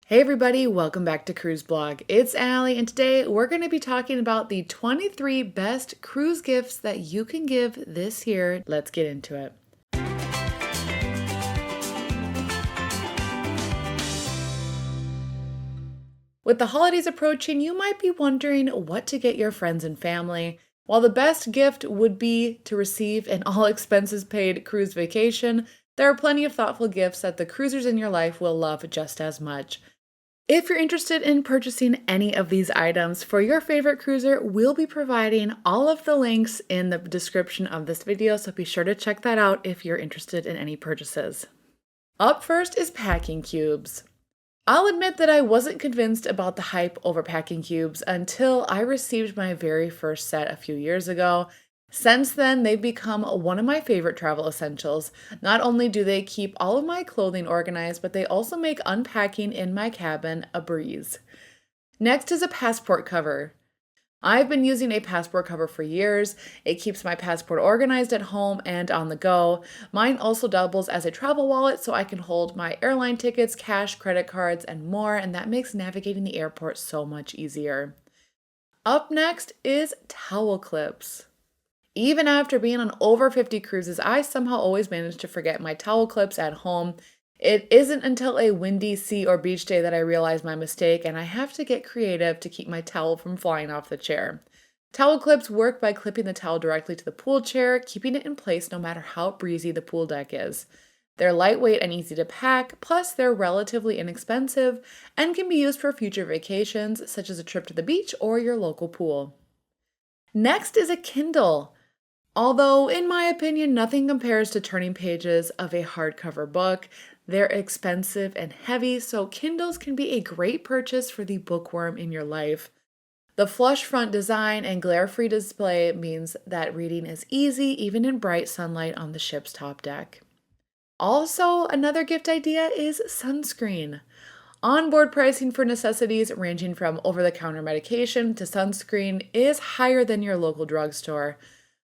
Hey everybody, welcome back to Cruise Blog. It's Allie, and today we're going to be talking about the 23 best cruise gifts that you can give this year. Let's get into it. With the holidays approaching, you might be wondering what to get your friends and family. While the best gift would be to receive an all expenses paid cruise vacation, there are plenty of thoughtful gifts that the cruisers in your life will love just as much. If you're interested in purchasing any of these items for your favorite cruiser, we'll be providing all of the links in the description of this video, so be sure to check that out if you're interested in any purchases. Up first is packing cubes. I'll admit that I wasn't convinced about the hype over packing cubes until I received my very first set a few years ago. Since then, they've become one of my favorite travel essentials. Not only do they keep all of my clothing organized, but they also make unpacking in my cabin a breeze. Next is a passport cover. I've been using a passport cover for years. It keeps my passport organized at home and on the go. Mine also doubles as a travel wallet, so I can hold my airline tickets, cash, credit cards, and more, and that makes navigating the airport so much easier. Up next is towel clips. Even after being on over 50 cruises, I somehow always manage to forget my towel clips at home. It isn't until a windy sea or beach day that I realize my mistake, and I have to get creative to keep my towel from flying off the chair. Towel clips work by clipping the towel directly to the pool chair, keeping it in place no matter how breezy the pool deck is. They're lightweight and easy to pack, plus they're relatively inexpensive and can be used for future vacations, such as a trip to the beach or your local pool. Next is a Kindle. Although, in my opinion, nothing compares to turning pages of a hardcover book. They're expensive and heavy, so Kindles can be a great purchase for the bookworm in your life. The flush front design and glare-free display means that reading is easy, even in bright sunlight on the ship's top deck. Also, another gift idea is sunscreen. Onboard pricing for necessities ranging from over-the-counter medication to sunscreen is higher than your local drugstore.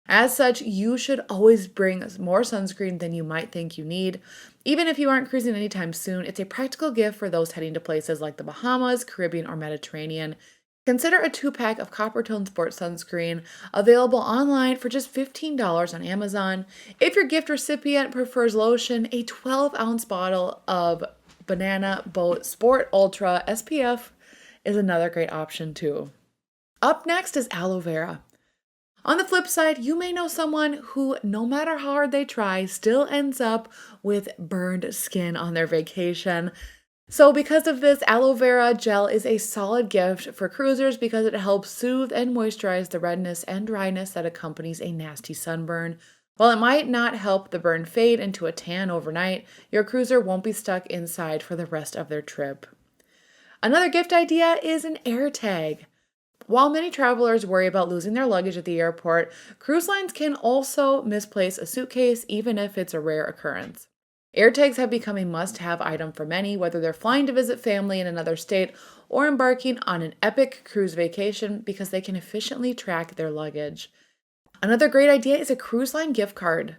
As such, you should always bring more sunscreen than you might think you need. Even if you aren't cruising anytime soon, it's a practical gift for those heading to places like the Bahamas, Caribbean, or Mediterranean. Consider a 2-pack of Coppertone Sports sunscreen available online for just $15 on Amazon. If your gift recipient prefers lotion, a 12-ounce bottle of Banana Boat Sport Ultra SPF is another great option too. Up next is aloe vera. On the flip side, you may know someone who, no matter how hard they try, still ends up with burned skin on their vacation. So because of this, aloe vera gel is a solid gift for cruisers because it helps soothe and moisturize the redness and dryness that accompanies a nasty sunburn. While it might not help the burn fade into a tan overnight, your cruiser won't be stuck inside for the rest of their trip. Another gift idea is an air tag. While many travelers worry about losing their luggage at the airport, cruise lines can also misplace a suitcase even if it's a rare occurrence. AirTags have become a must-have item for many, whether they're flying to visit family in another state or embarking on an epic cruise vacation, because they can efficiently track their luggage. Another great idea is a cruise line gift card.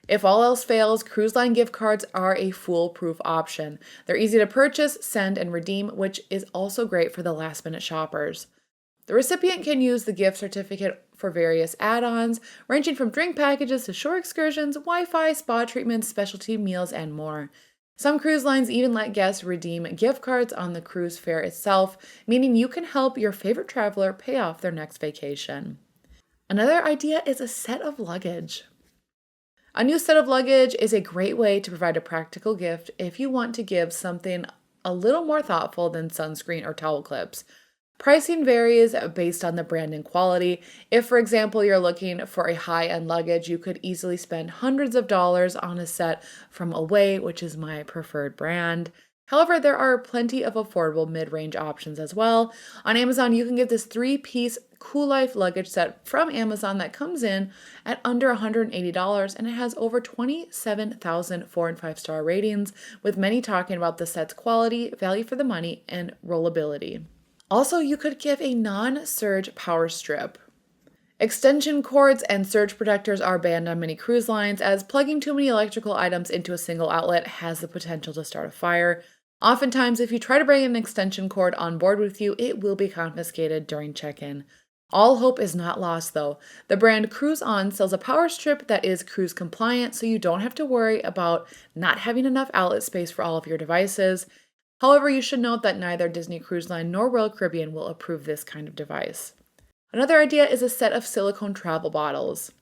If all else fails, cruise line gift cards are a foolproof option. They're easy to purchase, send, and redeem, which is also great for the last-minute shoppers. The recipient can use the gift certificate for various add-ons, ranging from drink packages to shore excursions, Wi-Fi, spa treatments, specialty meals, and more. Some cruise lines even let guests redeem gift cards on the cruise fare itself, meaning you can help your favorite traveler pay off their next vacation. Another idea is a set of luggage. A new set of luggage is a great way to provide a practical gift if you want to give something a little more thoughtful than sunscreen or towel clips. Pricing varies based on the brand and quality. If, for example, you're looking for a high-end luggage, you could easily spend hundreds of dollars on a set from Away, which is my preferred brand. However, there are plenty of affordable mid-range options as well. On Amazon, you can get this 3-piece Cool Life luggage set from Amazon that comes in at under $180, and it has over 27,000 4- and 5-star ratings, with many talking about the set's quality, value for the money, and rollability. Also, you could give a non-surge power strip. Extension cords and surge protectors are banned on many cruise lines, as plugging too many electrical items into a single outlet has the potential to start a fire. Oftentimes, if you try to bring an extension cord on board with you, it will be confiscated during check-in. All hope is not lost, though. The brand Cruise On sells a power strip that is cruise compliant, so you don't have to worry about not having enough outlet space for all of your devices. However, you should note that neither Disney Cruise Line nor Royal Caribbean will approve this kind of device. Another idea is a set of silicone travel bottles.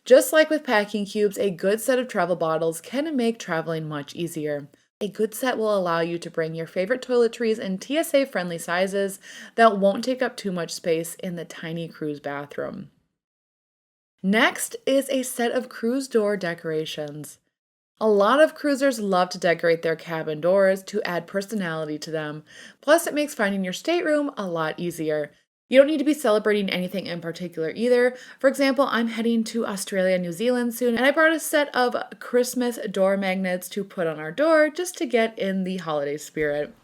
Just like with packing cubes, a good set of travel bottles can make traveling much easier. A good set will allow you to bring your favorite toiletries in TSA-friendly sizes that won't take up too much space in the tiny cruise bathroom. Next is a set of cruise door decorations. A lot of cruisers love to decorate their cabin doors to add personality to them. Plus, it makes finding your stateroom a lot easier. You don't need to be celebrating anything in particular either. For example, I'm heading to Australia and New Zealand soon, and I brought a set of Christmas door magnets to put on our door just to get in the holiday spirit.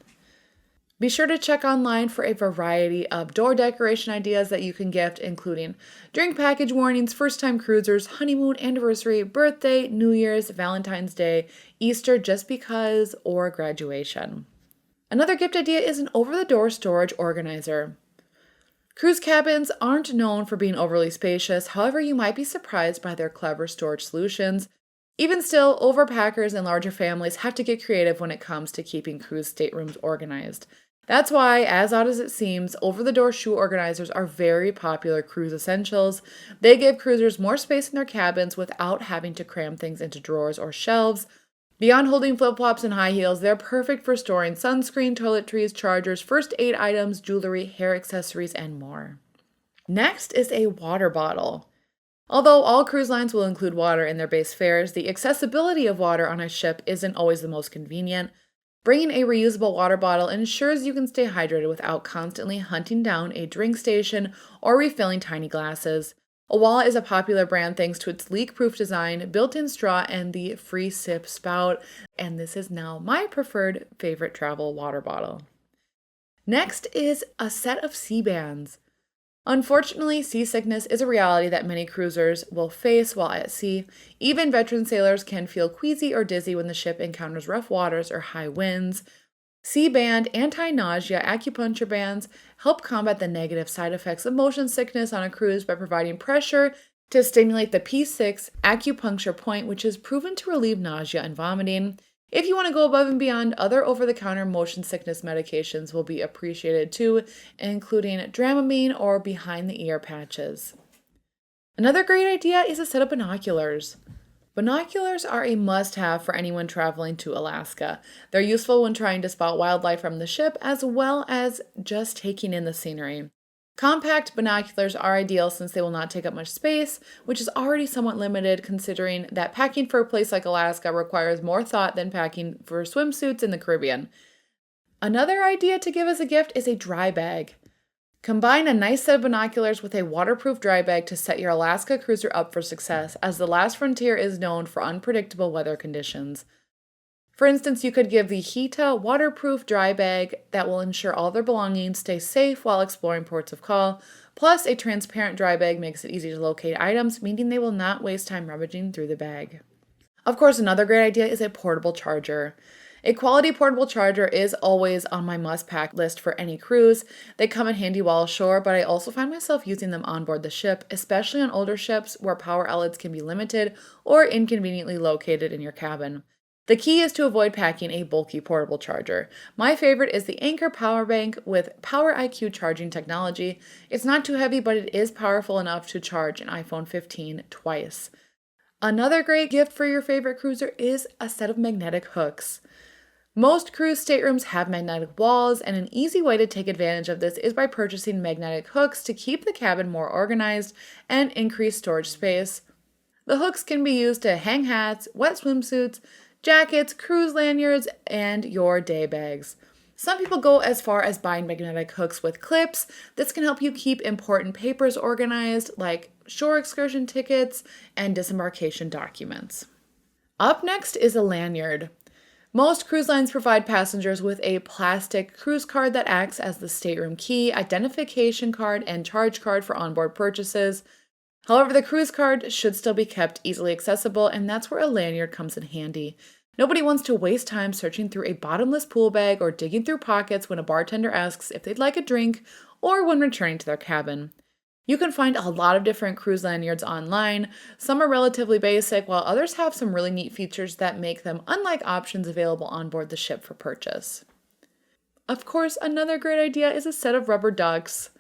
Be sure to check online for a variety of door decoration ideas that you can gift, including drink package warnings, first-time cruisers, honeymoon, anniversary, birthday, New Year's, Valentine's Day, Easter just because, or graduation. Another gift idea is an over-the-door storage organizer. Cruise cabins aren't known for being overly spacious, however, you might be surprised by their clever storage solutions. Even still, overpackers and larger families have to get creative when it comes to keeping cruise staterooms organized. That's why, as odd as it seems, over-the-door shoe organizers are very popular cruise essentials. They give cruisers more space in their cabins without having to cram things into drawers or shelves. Beyond holding flip-flops and high heels, they're perfect for storing sunscreen, toiletries, chargers, first aid items, jewelry, hair accessories, and more. Next is a water bottle. Although all cruise lines will include water in their base fares, the accessibility of water on a ship isn't always the most convenient. Bringing a reusable water bottle ensures you can stay hydrated without constantly hunting down a drink station or refilling tiny glasses. A wallet is a popular brand thanks to its leak-proof design, built-in straw, and the free sip spout, and this is now my preferred favorite travel water bottle. Next is a set of sea bands. Unfortunately, seasickness is a reality that many cruisers will face while at sea. Even veteran sailors can feel queasy or dizzy when the ship encounters rough waters or high winds. Sea band anti-nausea acupuncture bands help combat the negative side effects of motion sickness on a cruise by providing pressure to stimulate the P6 acupuncture point, which is proven to relieve nausea and vomiting. If you want to go above and beyond, other over-the-counter motion sickness medications will be appreciated too, including Dramamine or behind-the-ear patches. Another great idea is a set of binoculars. Binoculars are a must-have for anyone traveling to Alaska. They're useful when trying to spot wildlife from the ship, as well as just taking in the scenery. Compact binoculars are ideal since they will not take up much space, which is already somewhat limited considering that packing for a place like Alaska requires more thought than packing for swimsuits in the Caribbean. Another idea to give as a gift is a dry bag. Combine a nice set of binoculars with a waterproof dry bag to set your Alaska cruiser up for success, as the Last Frontier is known for unpredictable weather conditions. For instance, you could give the Hita waterproof dry bag that will ensure all their belongings stay safe while exploring ports of call. Plus, a transparent dry bag makes it easy to locate items, meaning they will not waste time rummaging through the bag. Of course, another great idea is a portable charger. A quality portable charger is always on my must-pack list for any cruise. They come in handy while ashore, but I also find myself using them on board the ship, especially on older ships where power outlets can be limited or inconveniently located in your cabin. The key is to avoid packing a bulky portable charger. My favorite is the Anchor Power Bank with Power IQ charging technology. It's not too heavy, but it is powerful enough to charge an iPhone 15 twice. Another great gift for your favorite cruiser is a set of magnetic hooks. Most cruise staterooms have magnetic walls, and an easy way to take advantage of this is by purchasing magnetic hooks to keep the cabin more organized and increase storage space. The hooks can be used to hang hats, wet swimsuits, jackets, cruise lanyards, and your day bags. Some people go as far as buying magnetic hooks with clips. This can help you keep important papers organized, like shore excursion tickets and disembarkation documents. Up next is a lanyard. Most cruise lines provide passengers with a plastic cruise card that acts as the stateroom key, identification card, and charge card for onboard purchases. However, the cruise card should still be kept easily accessible, and that's where a lanyard comes in handy. Nobody wants to waste time searching through a bottomless pool bag or digging through pockets when a bartender asks if they'd like a drink or when returning to their cabin. You can find a lot of different cruise lanyards online. Some are relatively basic, while others have some really neat features that make them unlike options available on board the ship for purchase. Of course, another great idea is a set of rubber ducks.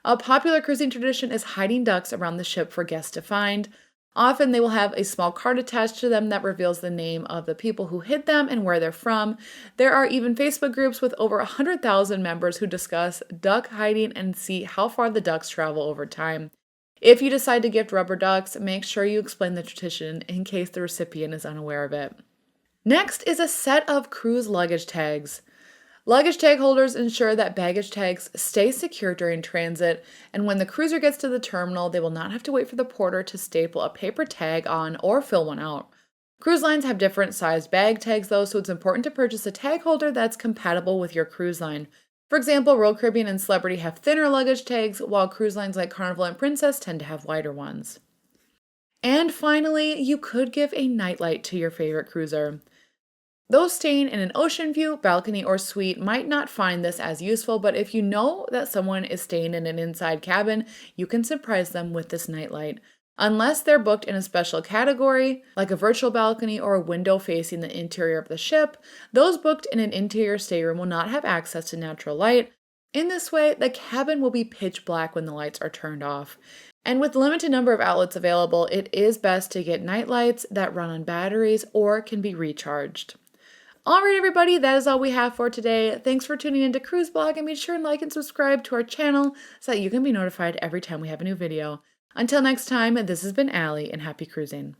A popular cruising tradition is hiding ducks around the ship for guests to find. Often they will have a small card attached to them that reveals the name of the people who hid them and where they're from. There are even Facebook groups with over 100,000 members who discuss duck hiding and see how far the ducks travel over time. If you decide to gift rubber ducks, make sure you explain the tradition in case the recipient is unaware of it. Next is a set of cruise luggage tags. Luggage tag holders ensure that baggage tags stay secure during transit, and when the cruiser gets to the terminal, they will not have to wait for the porter to staple a paper tag on or fill one out. Cruise lines have different sized bag tags though, so it's important to purchase a tag holder that's compatible with your cruise line. For example, Royal Caribbean and Celebrity have thinner luggage tags, while cruise lines like Carnival and Princess tend to have wider ones. And finally, you could give a nightlight to your favorite cruiser. Those staying in an ocean view, balcony, or suite might not find this as useful, but if you know that someone is staying in an inside cabin, you can surprise them with this nightlight. Unless they're booked in a special category, like a virtual balcony or a window facing the interior of the ship, those booked in an interior stateroom will not have access to natural light. In this way, the cabin will be pitch black when the lights are turned off. And with the limited number of outlets available, it is best to get night lights that run on batteries or can be recharged. All right, everybody, that is all we have for today. Thanks for tuning into Cruise Blog, and be sure and like and subscribe to our channel so that you can be notified every time we have a new video. Until next time, this has been Allie, and happy cruising.